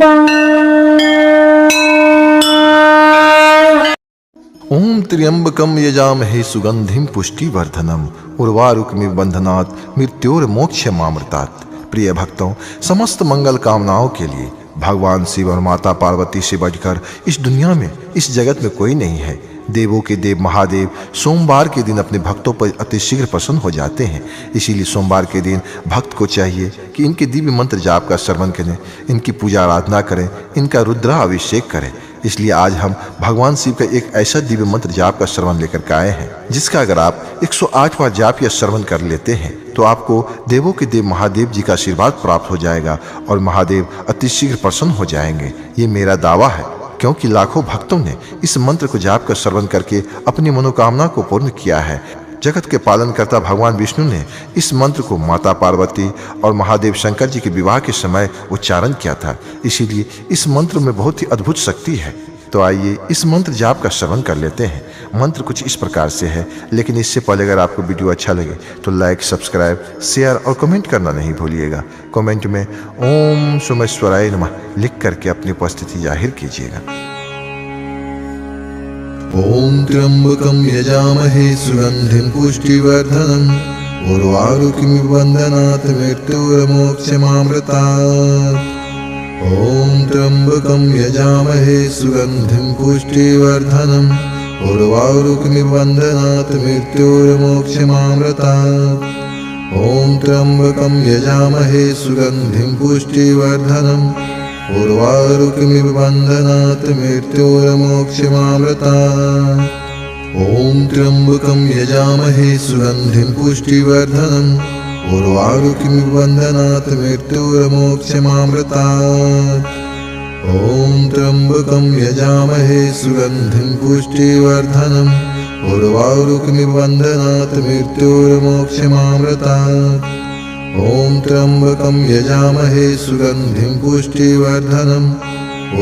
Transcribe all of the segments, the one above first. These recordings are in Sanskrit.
ओम त्र्यंबकम यजामहे सुगंधिम पुष्टिवर्धनम उर्वारुकमिव बंधनात् मृत्योर्मोक्षमामृतात्। प्रिय भक्तों, समस्त मंगल कामनाओं के लिए भगवान शिव और माता पार्वती से बढ़कर इस दुनिया में, इस जगत में कोई नहीं है। देवों के देव महादेव सोमवार के दिन अपने भक्तों पर अतिशीघ्र प्रसन्न हो जाते हैं। इसीलिए सोमवार के दिन भक्त को चाहिए कि इनके दिव्य मंत्र जाप का श्रवण करें, इनकी पूजा आराधना करें, इनका रुद्रा अभिषेक करें। इसलिए आज हम भगवान शिव का एक ऐसा दिव्य मंत्र जाप का श्रवण लेकर के आए हैं, जिसका अगर आप 108 बार जाप या श्रवण कर लेते हैं तो आपको देवों के देव महादेव जी का आशीर्वाद प्राप्त हो जाएगा और महादेव अतिशीघ्र प्रसन्न हो जाएंगे। ये मेरा दावा है, क्योंकि लाखों भक्तों ने इस मंत्र को जाप कर श्रवण करके अपनी मनोकामना को पूर्ण किया है। जगत के पालनकर्ता भगवान विष्णु ने इस मंत्र को माता पार्वती और महादेव शंकर जी के विवाह के समय उच्चारण किया था। इसीलिए इस मंत्र में बहुत ही अद्भुत शक्ति है। तो आइए इस मंत्र जाप का श्रवण कर लेते हैं। मंत्र कुछ इस प्रकार से है, लेकिन इससे पहले अगर आपको वीडियो अच्छा लगे तो लाइक, सब्सक्राइब, शेयर और कमेंट करना नहीं भूलिएगा। कमेंट में ओम सोमेश्वराय नमः लिख करके अपनी उपस्थिति जाहिर कीजिएगा। ओम त्र्यंबकम यजामहे सुगंधिम पुष्टिवर्धनम उर्वारुकमिव बंधनात् मृत्योर्मोक्षमामृतात्। ओम त्र्यंबकम यजामहे सुगंधिम पुष्टिवर्धनम उर्वारुकमिव बंधनात् मृत्योर्मोक्षमामृतात्। ओम त्र्यंबकम यजामहे सुगंधिम पुष्टिवर्धनम उर्वारुकमिव बंधनात् मृत्योर्मोक्षमामृतात्। ओम त्र्यंबकम यजामहे सुगंधिम पुष्टिवर्धनम उर्वारुकमिव बंधनात् मृत्योर्मोक्षमामृतात्। ओम त्र्यंबकम यजामहे सुगंधिम पुष्टिवर्धनम उर्वारुकमिव बंधनात् मृत्योर्मोक्षमामृतात्। ओम त्र्यंबकम यजामहे सुगंधिम पुष्टिवर्धनम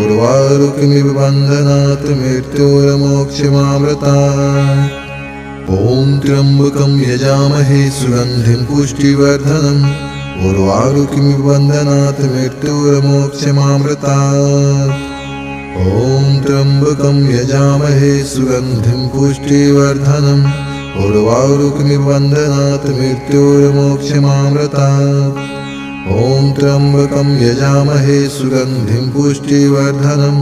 उर्वारुकमिव बंधनात् मृत्योर्मोक्षमामृतात्। ओम त्र्यंबकम यजामहे सुगंधिम पुष्टिवर्धनम उर्वारुकमिव बंधनात् मृत्योर्मोक्षमामृतात्। ओम त्र्यंबकम यजामहे सुगंधिम पुष्टिवर्धनम उर्वारुकमिव बंधनात् मृत्योर्मोक्षमामृतात्। ओम त्र्यंबकम यजामहे सुगंधिम पुष्टिवर्धनम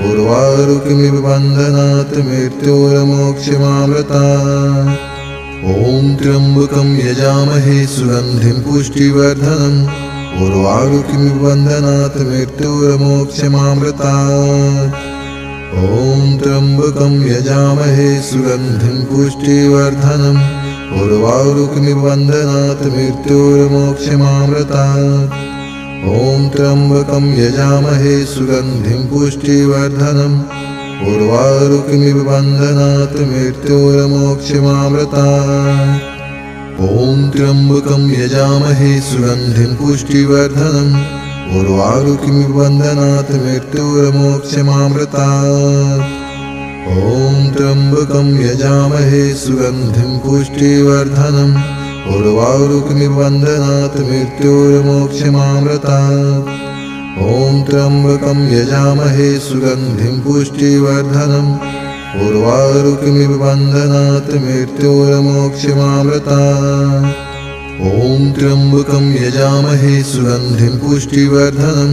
उर्वारुकमिव बंधनात् मृत्योर्मोक्षमामृतात्। ओम त्र्यंबकम यजामहे सुगंधिम पुष्टिवर्धनम उर्वारुकमिव बंधनात् मृत्योर्मोक्षमामृतात्। ओम त्र्यंबकम यजामहे सुगंधिम पुष्टिवर्धनम उर्वारुकमिव बंधनात् मृत्योर्मोक्षमामृतात्। ओम त्र्यंबकम यजामहे सुगंधिम पुष्टिवर्धनम उर्वारुकमिव बंधनात् मृत्योर्मोक्षमामृतात्। ओम त्र्यंबकम यजामहे सुगंधिम पुष्टिवर्धनम उर्वारुकमिव बंधनात् मृत्योर्मोक्षमामृतात्। ओम त्र्यंबकम यजामहे सुगंधिम पुष्टिवर्धनम उर्वारुकमिव बंधनात् मृत्योर्मोक्षमामृतात्। ओम त्र्यंबकम यजामहे सुगंधिम पुष्टिवर्धनम उर्वारुकमिव बंधनात् मृत्योर्मोक्षमामृतात्। ओम त्र्यंबकम यजामहे सुगंधिम पुष्टिवर्धनम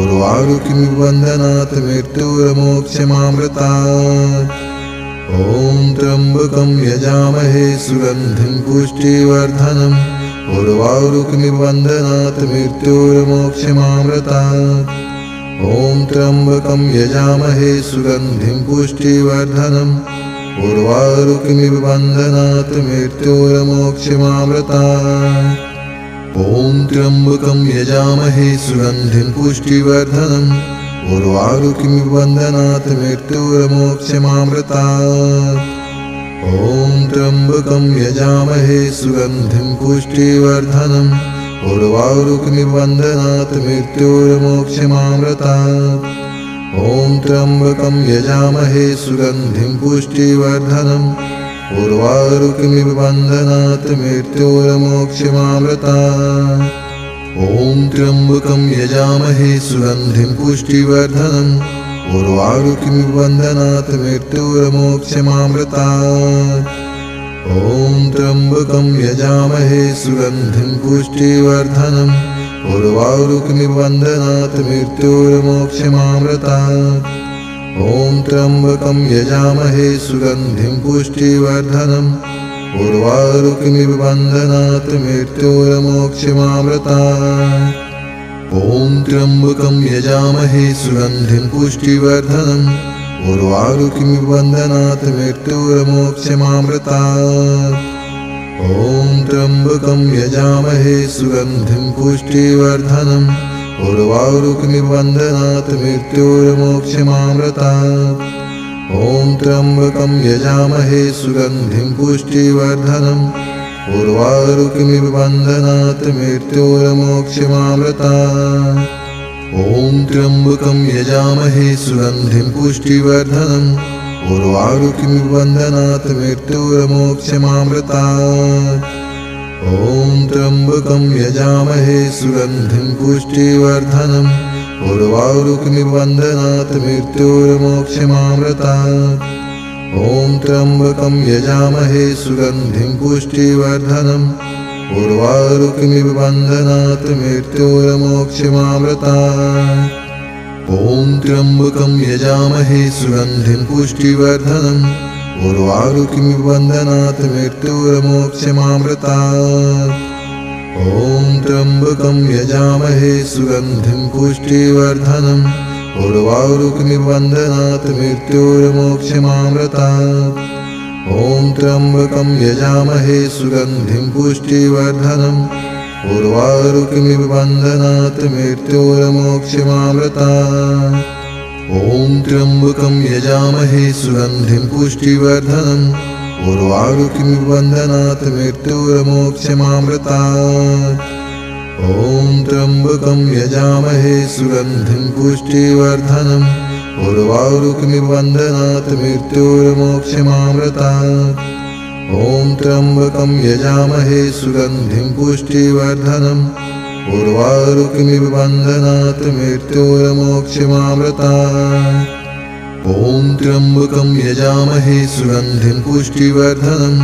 उर्वारुकमिव बंधनात् मृत्योर्मोक्षमामृतात्। ओम त्र्यंबकम यजामहे सुगंधिम पुष्टिवर्धनम उर्वारुकमिव बंधनात् मृत्योर्मोक्षमामृतात्। ओम त्र्यंबकम यजामहे सुगंधिम पुष्टिवर्धनम उर्वारुकमिव बंधनात् मृत्योर्मोक्षमामृतात्। ओम त्र्यंबकम यजामहे सुगंधिम पुष्टिवर्धनम उर्वारुकमिव बंधनात् मृत्योर्मोक्षमामृतात्। ओम त्र्यंबकम यजामहे सुगंधिम पुष्टिवर्धनम उर्वारुकमिव बंधनात् मृत्योर्मोक्षमामृतात्। ओम त्र्यंबकम यजामहे सुगंधिम पुष्टिवर्धनम उर्वारुकमिव बंधनात् मृत्योर्मोक्षमामृतात्। ॐ त्र्यम्बकं यजामहे सुगन्धिं पुष्टिवर्धनम् उर्वारुकमिव बन्धनात् मृत्योर्मोक्षमामृतात्। ॐ त्र्यम्बकं यजामहे सुगन्धिं पुष्टिवर्धनम् उर्वारुकमिव बन्धनात् मृत्योर्मोक्षमामृतात्। ॐ त्र्यम्बकं यजामहे सुगन्धिं पुष्टिवर्धनम् उर्वारुकमिव बन्धनात् मृत्योर्मोक्षमामृतात्। ॐ त्र्यम्बकं यजामहे सुगन्धिं पुष्टिवर्धनम् उर्वारुकमिव बन्धनात् मृत्योर्मोक्षमामृतात्। ॐ त्र्यम्बकं यजामहे सुगन्धिं पुष्टिवर्धनम् उर्वारुकमिव बन्धनात् मृत्योर्मोक्षमामृतात्। ॐ त्र्यम्बकं यजामहे सुगन्धिं पुष्टिवर्धनम् उर्वारुकमिव बन्धनात् मृत्योर्मोक्षमामृतात्। ॐ त्र्यम्बकं यजामहे सुगन्धिं पुष्टिवर्धनम् उर्वारुकमिव बन्धनात् मृत्योर्मोक्षमामृतात्। ॐ त्र्यम्बकं यजामहे सुगन्धिं पुष्टिवर्धनम् उर्वारुकमिव बन्धनात् मृत्योर्मोक्षमामृतात्। ॐ त्र्यम्बकं यजामहे सुगन्धिं पुष्टिवर्धनम् उर्वारुकमिव बन्धनात् मृत्योर्मोक्षमामृतात्। ॐ त्र्यम्बकं यजामहे सुगन्धिं पुष्टिवर्धनम् उर्वारुकमिव बन्धनात् मृत्योर्मोक्षमामृतात्। ॐ त्र्यम्बकं यजामहे सुगन्धिं पुष्टिवर्धनम् उर्वारुकमिव बन्धनात् मृत्योर्मोक्षमामृतात्। ॐ त्र्यम्बकं यजामहे सुगन्धिं पुष्टिवर्धनम् उर्वारुकमिव बन्धनात् मृत्योर्मोक्षमामृतात्। ॐ त्र्यम्बकं यजामहे सुगन्धिं पुष्टिवर्धनम् उर्वारुकमिव बन्धनात् मृत्योर्मोक्षमामृतात्। ॐ त्र्यम्बकं यजामहे सुगन्धिं पुष्टिवर्धनम् उर्वारुकमिव बन्धनात् मृत्योर्मोक्षमामृतात्। ॐ त्र्यम्बकं यजामहे सुगन्धिं पुष्टिवर्धनम् उर्वारुकमिव बन्धनात् मृत्योर्मोक्षमामृतात्। ॐ त्र्यम्बकं यजामहे सुगन्धिं पुष्टिवर्धनम्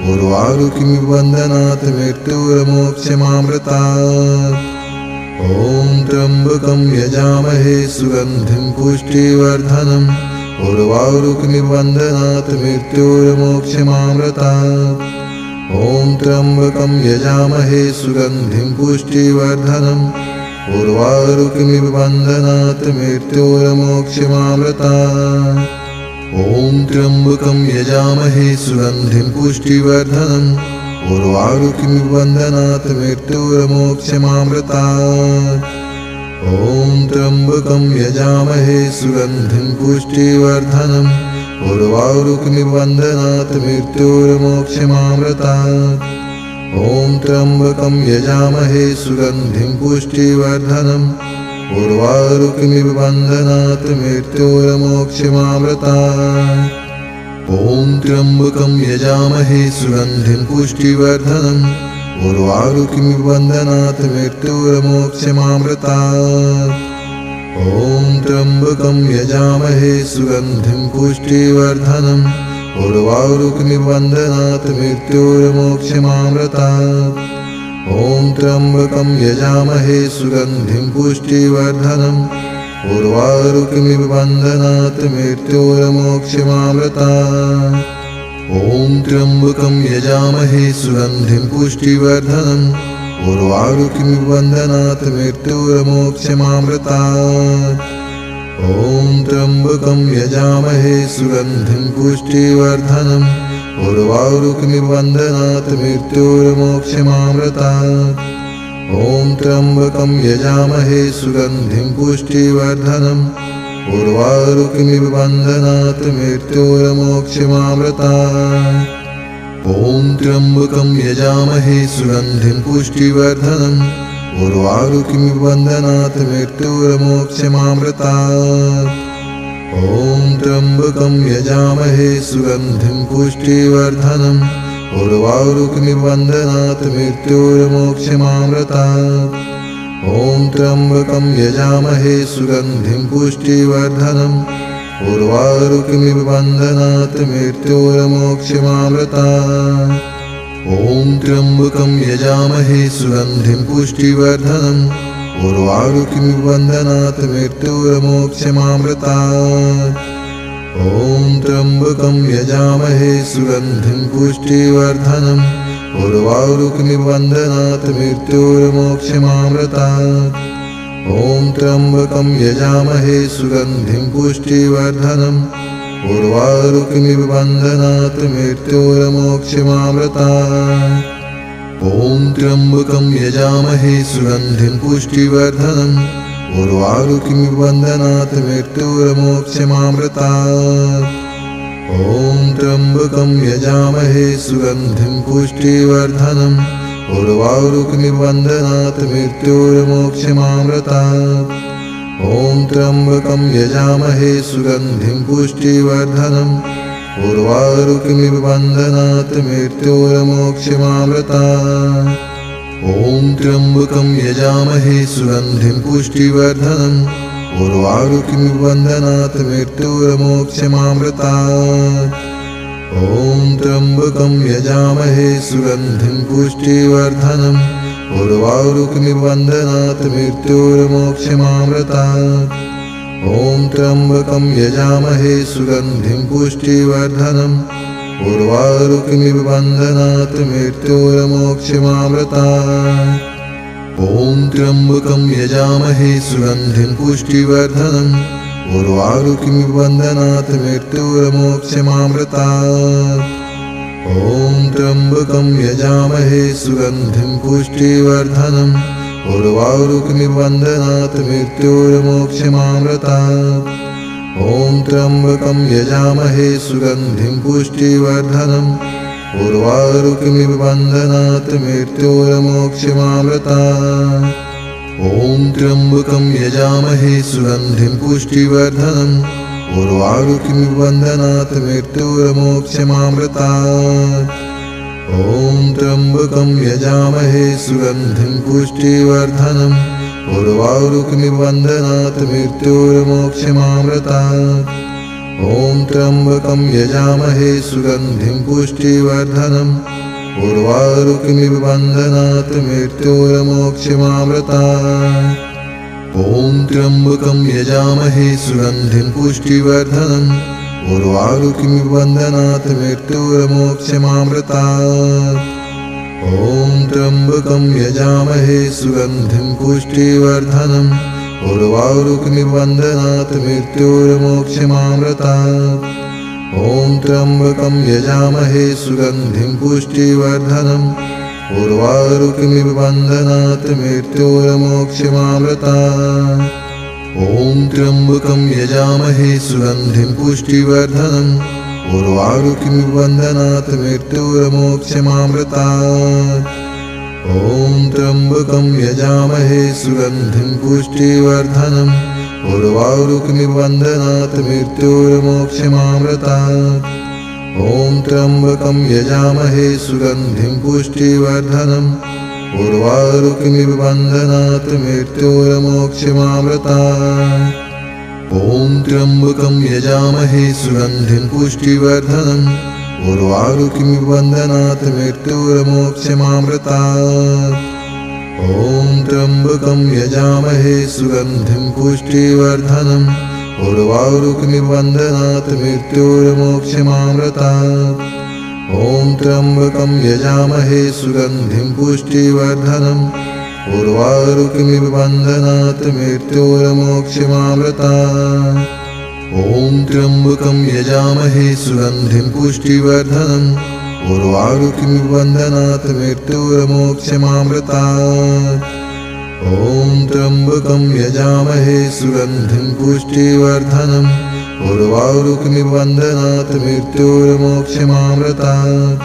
उर्वारुकमिव बन्धनात् मृत्योर्मोक्षमामृतात्। ॐ त्र्यम्बकं यजामहे सुगन्धिं पुष्टिवर्धनम् उर्वारुकमिव बन्धनात् मृत्योर्मोक्षमामृतात्। ॐ त्र्यम्बकं यजामहे सुगन्धिं पुष्टिवर्धनम् उर्वारुकमिव बन्धनात् मृत्योर्मोक्षमामृतात्। ॐ त्र्यम्बकं यजामहे सुगन्धिं पुष्टिवर्धनम् उर्वारुकमिव बन्धनात् मृत्योर्मोक्षमामृतात्। ॐ त्र्यम्बकं यजामहे सुगन्धिं पुष्टिवर्धनम् उर्वारुकमिव बन्धनात् मृत्योर्मोक्षमामृतात्। ॐ त्र्यम्बकं यजामहे सुगन्धिं पुष्टिवर्धनम् उर्वारुकमिव बन्धनात् मृत्योर्मोक्षमामृतात्। ॐ त्र्यम्बकं यजामहे सुगन्धिं पुष्टिवर्धनम् उर्वारुकमिव बन्धनात् मृत्योर्मोक्षमामृतात्। ॐ त्र्यम्बकं यजामहे सुगन्धिं पुष्टिवर्धनम् उर्वारुकमिव बन्धनात् मृत्योर्मोक्षमामृतात्। ॐ त्र्यम्बकं यजामहे सुगन्धिं पुष्टिवर्धनम् उर्वारुकमिव बन्धनात् मृत्योर्मोक्षमामृतात्। ॐ त्र्यम्बकं यजामहे सुगन्धिं पुष्टिवर्धनम् उर्वारुकमिव बन्धनात् मृत्योर्मोक्षमामृतात्। ॐ त्र्यम्बकं यजामहे सुगन्धिं पुष्टिवर्धनम् उर्वारुकमिव बन्धनात् मृत्योर्मोक्षमामृतात्। ॐ त्र्यम्बकं यजामहे सुगन्धिं पुष्टिवर्धनम् उर्वारुकमिव बन्धनात् मृत्योर्मोक्षमामृतात्। ॐ त्र्यम्बकं यजामहे सुगन्धिं पुष्टिवर्धनम् उर्वारुकमिव बन्धनात् मृत्योर्मोक्षमामृतात्। ॐ त्र्यम्बकं यजामहे सुगन्धिं पुष्टिवर्धनम् उर्वारुकमिव बन्धनात् मृत्योर्मोक्षमामृतात्। ॐ त्र्यम्बकं यजामहे सुगन्धिं पुष्टिवर्धनम् उर्वारुकमिव बन्धनात् मृत्योर्मोक्षमामृतात् ॐ त्र्यम्बकं यजामहे सुगन्धिं पुष्टिवर्धनम् उर्वारुकमिव बन्धनात् मृत्योर्मोक्षमामृतात् ॐ त्र्यम्बकं यजामहे सुगन्धिं पुष्टिवर्धनम् उर्वारुकमिव बन्धनात् मृत्योर्मोक्षमामृतात् ॐ त्र्यम्बकं यजामहे सुगन्धिं पुष्टिवर्धनम् उर्वारुकमिव बन्धनात् मृत्योर्मोक्षमामृतात् ॐ त्र्यम्बकं यजामहे सुगन्धिं पुष्टिवर्धनम् उर्वारुकमिव बन्धनात् मृत्योर्मोक्षमामृतात् ॐ त्र्यम्बकं यजामहे सुगन्धिं पुष्टिवर्धनम् उर्वारुकमिव बन्धनात् मृत्योर्मोक्षमामृतात् ॐ त्र्यम्बकं यजामहे सुगन्धिं पुष्टिवर्धनम् उर्वारुकमिव बन्धनात् मृत्योर्मोक्षमामृतात् ॐ त्र्यम्बकं यजामहे सुगन्धिं पुष्टिवर्धनम् उर्वारुकमिव बन्धनात् मृत्योर्मोक्षमामृतात् ॐ त्र्यम्बकं यजामहे सुगन्धिं पुष्टिवर्धनम् उर्वारुकमिव बन्धनात् मृत्योर्मोक्षमामृतात् ॐ त्र्यम्बकं यजामहे सुगन्धिं पुष्टिवर्धनम् उर्वारुकमिव बन्धनात् मृत्योर्मोक्षमामृतात् ॐ त्र्यम्बकं यजामहे सुगन्धिं पुष्टिवर्धनम् उर्वारुकमिव बन्धनात् मृत्योर्मोक्षमामृतात् ॐ त्र्यम्बकं यजामहे सुगन्धिं पुष्टिवर्धनम् उर्वारुकमिव बन्धनात् मृत्योर्मोक्षमामृतात् ॐ त्र्यम्बकं यजामहे सुगन्धिं पुष्टिवर्धनम् उर्वारुकमिव बन्धनात् मृत्योर्मोक्षमामृतात् ॐ त्र्यम्बकं यजामहे सुगन्धिं पुष्टिवर्धनम् उर्वारुकमिव बन्धनात् मृत्योर्मोक्षमामृतात् ॐ त्र्यम्बकं यजामहे सुगन्धिं पुष्टिवर्धनम् उर्वारुकमिव बन्धनात् मृत्योर्मोक्षमामृतात् ॐ त्र्यम्बकं यजामहे सुगन्धिं पुष्टिवर्धनम् उर्वारुकमिव बन्धनात् मृत्योर्मोक्षमामृतात् ॐ त्र्यम्बकं यजामहे सुगन्धिं पुष्टिवर्धनम् उर्वारुकमिव बन्धनात् मृत्योर्मोक्षमामृतात् ॐ त्र्यम्बकं यजामहे सुगन्धिं पुष्टिवर्धनम् उर्वारुकमिव बन्धनात् मृत्योर्मोक्षमामृतात् ॐ त्र्यम्बकं यजामहे सुगन्धिं पुष्टिवर्धनम् उर्वारुकमिव बन्धनात् मृत्योर्मोक्षमामृतात् ॐ त्र्यम्बकं यजामहे सुगन्धिं पुष्टिवर्धनम् उर्वारुकमिव बन्धनात् मृत्योर्मोक्षमामृतात् ॐ त्र्यम्बकं यजामहे सुगन्धिं पुष्टिवर्धनम् उर्वारुकमिव बन्धनात् मृत्योर्मोक्षमामृतात् ॐ त्र्यम्बकं यजामहे सुगन्धिं पुष्टिवर्धनम् उर्वारुकमिव बन्धनात् मृत्योर्मोक्षमामृतात् ॐ त्र्यम्बकं यजामहे सुगन्धिं पुष्टिवर्धनम् उर्वारुकमिव बन्धनात् मृत्योर्मोक्षमामृतात् ॐ त्र्यम्बकं यजामहे सुगन्धिं पुष्टिवर्धनम् उर्वारुकमिव बन्धनात् मृत्योर्मोक्षमामृतात् ॐ त्र्यम्बकं यजामहे सुगन्धिं पुष्टिवर्धनम् उर्वारुकमिव बन्धनात् मृत्योर्मोक्षमामृतात् ॐ त्र्यम्बकं यजामहे सुगन्धिं पुष्टिवर्धनम् उर्वारुकमिव बन्धनात् मृत्योर्मोक्षमामृतात् ॐ त्र्यम्बकं यजामहे सुगन्धिं पुष्टिवर्धनम् उर्वारुकमिव बन्धनात् मृत्योर्मोक्षमामृतात्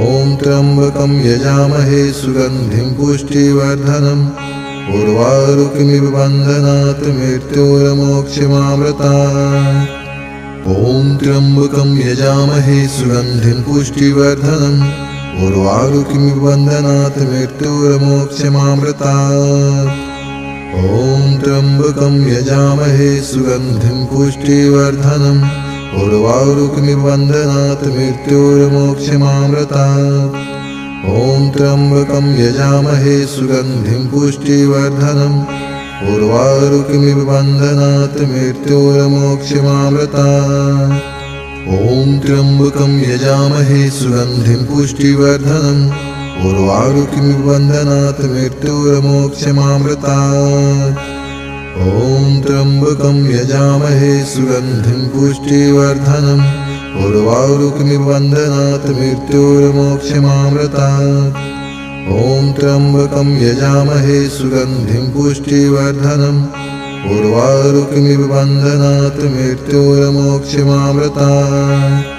ॐ त्र्यम्बकं यजामहे सुगन्धिं पुष्टिवर्धनम् उर्वारुकमिव बन्धनात् मृत्योर्मोक्षमामृतात् ॐ त्र्यम्बकं यजामहे सुगन्धिं पुष्टिवर्धनम् उर्वारुकमिव बन्धनात् मृत्योर्मोक्षमामृतात् ॐ त्र्यम्बकं यजामहे सुगन्धिं पुष्टिवर्धनम् उर्वारुकमिव बन्धनात् मृत्योर्मोक्षमामृतात् ॐ त्र्यम्बकं यजामहे सुगन्धिं पुष्टिवर्धनम् उर्वारुकमिव बन्धनात् मृत्योर्मोक्षमामृतात् ॐ त्र्यम्बकं यजामहे सुगन्धिं पुष्टिवर्धनम् उर्वारुकमिव बन्धनात् मृत्योर्मोक्षमामृतात् ॐ त्र्यम्बकं यजामहे सुगन्धिं पुष्टिवर्धनम् उर्वारुकमिव बन्धनात् मृत्योर्मोक्षमामृतात् ॐ त्र्यम्बकं यजामहे सुगन्धिं पुष्टिवर्धनम् उर्वारुकमिव बन्धनात् मृत्योर्मोक्षमामृतात्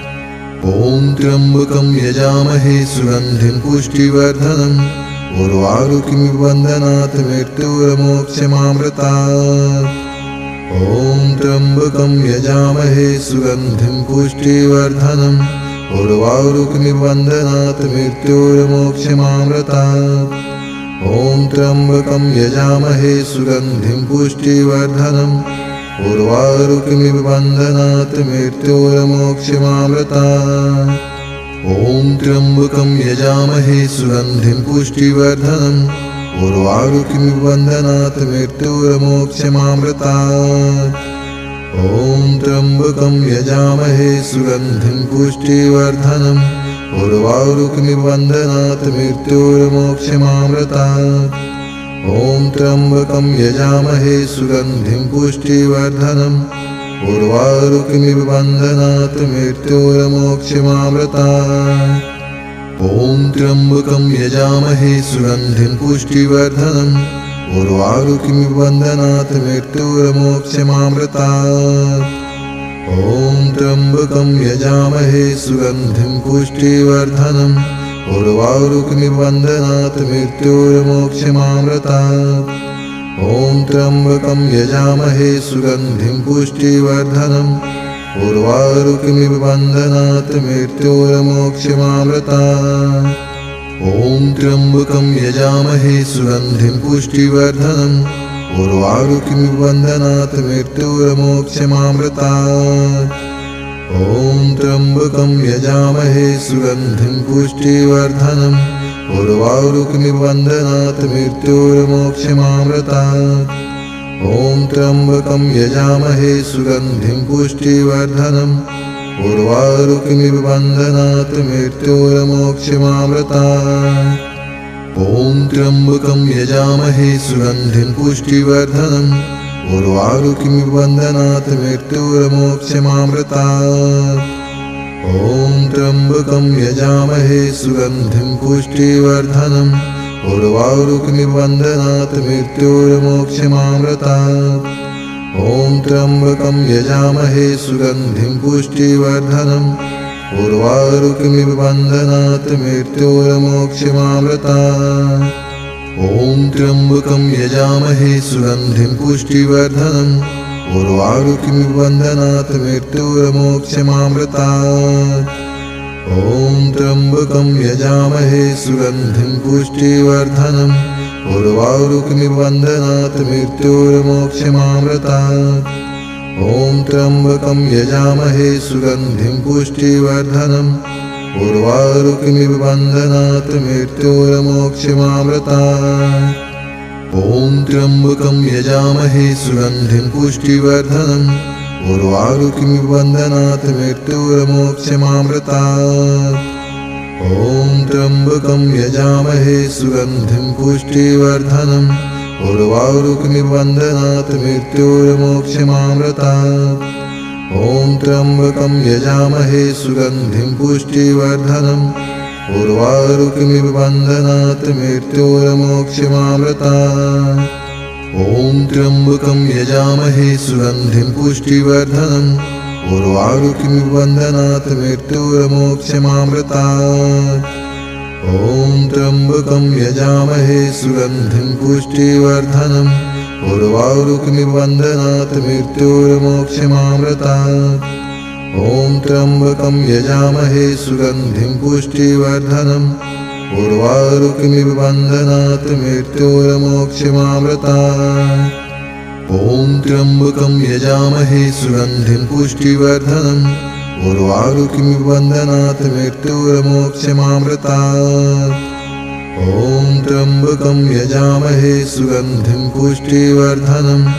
ॐ त्र्यम्बकं यजामहे सुगन्धिं पुष्टिवर्धनम् उर्वारुकमिव बन्धनात् मृत्योर्मोक्षमामृतात् ॐ त्र्यम्बकं यजामहे सुगन्धिं पुष्टिवर्धनम् उर्वारुकमिव बन्धनात् मृत्योर्मोक्षमामृतात् ॐ त्र्यम्बकं यजामहे सुगन्धिं पुष्टिवर्धनम् उर्वारुकमिव बन्धनात् मृत्योर्मोक्षमामृतात् ॐ त्र्यम्बकं यजामहे सुगन्धिं पुष्टिवर्धनम् उर्वारुकमिव बन्धनात् मृत्योर्मोक्षमामृतात् ॐ त्र्यम्बकं यजामहे सुगन्धिं पुष्टिवर्धनम् उर्वारुकमिव बन्धनात् मृत्योर्मोक्षमामृतात् ॐ त्र्यम्बकं यजामहे सुगन्धिं पुष्टिवर्धनम् उर्वारुकमिव बन्धनात् मृत्योर्मोक्षमामृतात् ॐ त्र्यम्बकं यजामहे सुगन्धिं पुष्टिवर्धनम् उर्वारुकमिव बन्धनात् मृत्योर्मोक्षमामृतात् ॐ त्र्यम्बकं यजामहे सुगन्धिं पुष्टिवर्धनम् उर्वारुकमिव बन्धनात् मृत्योर्मोक्षमामृतात् ॐ त्र्यम्बकं यजामहे सुगन्धिं पुष्टिवर्धनम् उर्वारुकमिव बन्धनात् मृत्योर्मोक्षमामृतात् ॐ त्र्यम्बकं यजामहे सुगन्धिं पुष्टिवर्धनम् उर्वारुकमिव बन्धनात् मृत्योर्मोक्षमामृतात् ॐ त्र्यम्बकं यजामहे सुगन्धिं पुष्टिवर्धनम् उर्वारुकमिव बन्धनात् मृत्योर्मोक्षमामृतात् ॐ त्र्यम्बकं यजामहे सुगन्धिं पुष्टिवर्धनम् उर्वारुकमिव बन्धनात् मृत्योर्मोक्षमामृतात् ॐ त्र्यम्बकं यजामहे सुगन्धिं पुष्टिवर्धनम् उर्वारुकमिव बन्धनात् मृत्योर्मोक्षमामृतात् ॐ त्र्यम्बकं यजामहे सुगन्धिं पुष्टिवर्धनम् उर्वारुकमिव बन्धनात् मृत्योर्मोक्षमामृतात् ॐ त्र्यम्बकं यजामहे सुगन्धिं पुष्टिवर्धनम् उर्वारुकमिव बन्धनात् मृत्योर्मोक्षमामृतात् ॐ त्र्यम्बकं यजामहे सुगन्धिं पुष्टिवर्धनम् उर्वारुकमिव बन्धनात् मृत्योर्मोक्षमामृतात् ॐ त्र्यम्बकं यजामहे सुगन्धिं पुष्टिवर्धनम् उर्वारुकमिव बन्धनात् मृत्योर्मोक्षमामृतात् ॐ त्र्यम्बकं यजामहे सुगन्धिं पुष्टिवर्धनम् उर्वारुकमिव बन्धनात् मृत्योर्मोक्षमामृतात् ॐ त्र्यम्बकं यजामहे सुगन्धिं पुष्टिवर्धनम् उर्वारुकमिव बन्धनात् मृत्योर्मोक्षमामृतात् ॐ त्र्यम्बकं यजामहे सुगन्धिं पुष्टिवर्धनम् उर्वारुकमिव बन्धनात् मृत्योर्मोक्षमामृतात् ॐ त्र्यम्बकं यजामहे सुगन्धिं पुष्टिवर्धनम् उर्वारुकमिव बन्धनात् मृत्योर्मोक्षमामृतात् ॐ त्र्यम्बकं यजामहे सुगन्धिं पुष्टिवर्धनम् उर्वारुकमिव बन्धनात् मृत्योर्मोक्षमामृतात् ॐ त्र्यम्बकं यजामहे सुगन्धिं पुष्टिवर्धनम् उर्वारुकमिव बन्धनात् मृत्योर्मोक्षमामृतात् ॐ त्र्यम्बकं यजामहे सुगन्धिं पुष्टिवर्धनम् उर्वारुकमिव बन्धनात् मृत्योर्मोक्षमामृतात्। ॐ त्र्यम्बकं यजामहे सुगन्धिं पुष्टिवर्धनम् उर्वारुकमिव बन्धनात् मृत्योर्मोक्षमामृतात्। ॐ त्र्यम्बकं यजामहे सुगन्धिं पुष्टिवर्धनम्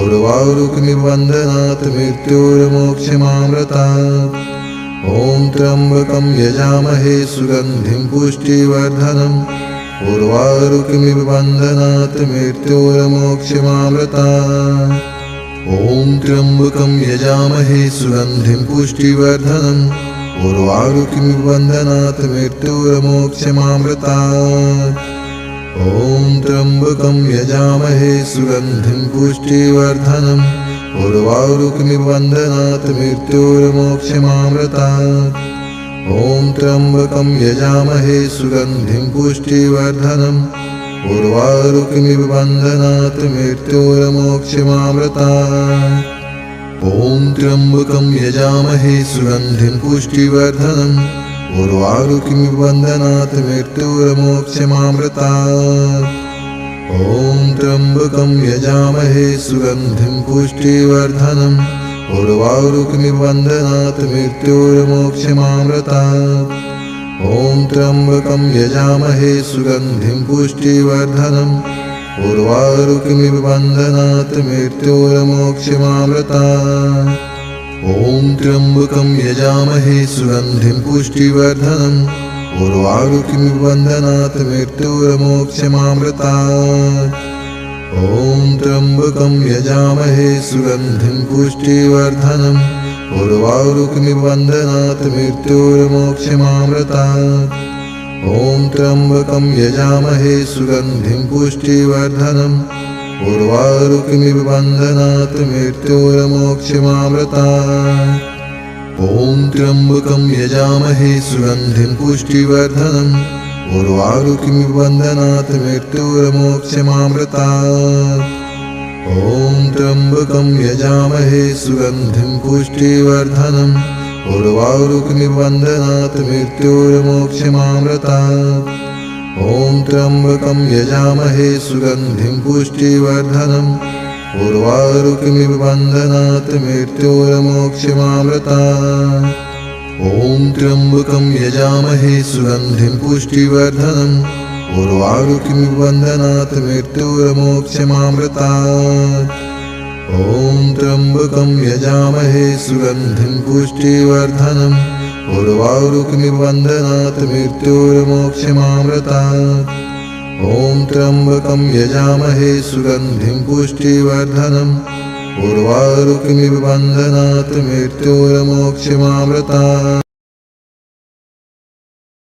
उर्वारुकमिव बन्धनात् मृत्योर्मोक्षमामृतात्। ॐ त्र्यम्बकं यजामहे सुगन्धिं पुष्टिवर्धनम् उर्वारुकमिव बन्धनात् मृत्योर्मोक्षमामृतात्। ॐ त्र्यम्बकं यजामहे सुगन्धिं पुष्टिवर्धनम् उर्वारुकमिव बन्धनात् मृत्योर्मोक्षमामृतात्। ॐ त्र्यम्बकं यजामहे सुगन्धिं पुष्टिवर्धनम् उर्वारुकमिव बन्धनात् मृत्योर्मोक्षमामृतात्। ॐ त्र्यम्बकं यजामहे सुगन्धिं पुष्टिवर्धनम् उर्वारुकमिव बन्धनात् मृत्योर्मोक्षमामृतात्। ॐ त्र्यम्बकं यजामहे सुगन्धिं पुष्टिवर्धनम् उर्वारुकमिव बन्धनात् मृत्योर्मोक्षमामृतात्। ॐ त्र्यम्बकं यजामहे सुगन्धिं पुष्टिवर्धनम् उर्वारुकमिव बन्धनात् मृत्योर्मोक्षमामृतात्। ॐ त्र्यम्बकं यजामहे सुगन्धिं पुष्टिवर्धनम् उर्वारुकमिव बन्धनात् मृत्योर्मोक्षमामृतात्। ॐ त्र्यम्बकं यजामहे सुगन्धिं पुष्टिवर्धनम् उर्वारुकमिव बन्धनात् मृत्योर्मोक्षमामृतात्। ॐ त्र्यम्बकं यजामहे सुगन्धिं पुष्टिवर्धनम् उर्वारुकमिव बन्धनात् मृत्योर्मोक्षमामृतात्। ॐ त्र्यम्बकं यजामहे सुगन्धिं पुष्टिवर्धनम् उर्वारुकमिव बन्धनात् मृत्योर्मोक्षमामृतात्। ॐ त्र्यम्बकं यजामहे सुगन्धिं पुष्टिवर्धनम् उर्वारुकमिव बन्धनात् मृत्योर्मोक्षमामृतात्। ॐ त्र्यम्बकं यजामहे सुगन्धिं पुष्टिवर्धनम् उर्वारुकमिव बन्धनात् मृत्योर्मोक्षमामृतात्। ॐ त्र्यम्बकं यजामहे सुगन्धिं पुष्टिवर्धनम् उर्वारुकमिव बन्धनात् मृत्योर्मोक्षमामृतात्। ॐ त्र्यम्बकं यजामहे सुगन्धिं पुष्टिवर्धनम् उर्वारुकमिव बन्धनात् मृत्योर्मोक्षमामृतात्। ॐ त्र्यम्बकं यजामहे सुगन्धिं पुष्टिवर्धनम् उर्वारुकमिव बन्धनात् मृत्योर्मोक्षमामृतात्। ॐ त्र्यम्बकं यजामहे सुगन्धिं पुष्टिवर्धनम् उर्वारुकमिव बन्धनात् मृत्योर्मोक्षमामृतात्।